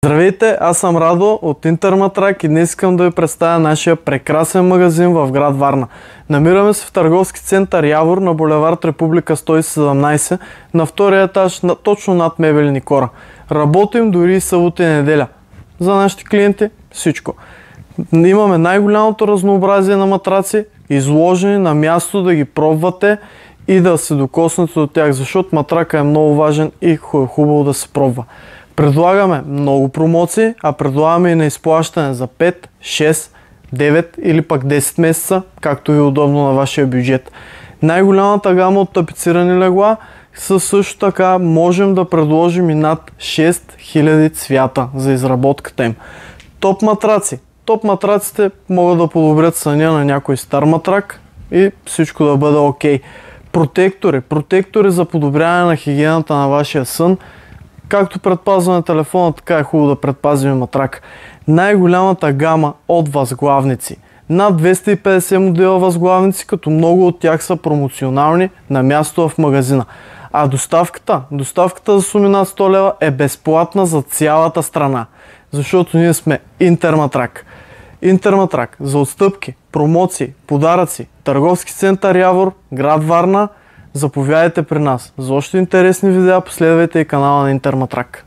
Здравейте, аз съм Радо от Интерматрак и днес искам да ви представя нашия прекрасен магазин в град Варна. Намираме се в търговски център Явор на булевард Република 117 на втория етаж, точно над Мебелни Кора. Работим дори и събота и неделя. За нашите клиенти всичко. Имаме най-голямото разнообразие на матраци, изложени на място да ги пробвате и да се докоснете до тях, защото матрака е много важен и е хубаво да се пробва. Предлагаме много промоции, а предлагаме и на изплащане за 5, 6, 9 или пък 10 месеца, както ви е удобно на вашия бюджет. Най-голямата гама от тапицирани легла, също така можем да предложим и над 6000 цвята за изработката им. Топ матраци. Топ матраците могат да подобрят съня на някой стар матрак и всичко да бъде окей. Протектори за подобряване на хигиената на вашия сън. Както предпазваме телефона, така е хубаво да предпазим матрак. Най-голямата гама от възглавници. Над 250 модела възглавници, като много от тях са промоционални на място в магазина. А доставката за суми над 100 лева е безплатна за цялата страна. Защото ние сме Интерматрак. Интерматрак за отстъпки, промоции, подаръци, търговски център Явор, град Варна. Заповядайте при нас. За още интересни видеа последвайте и канала на Интерматрак.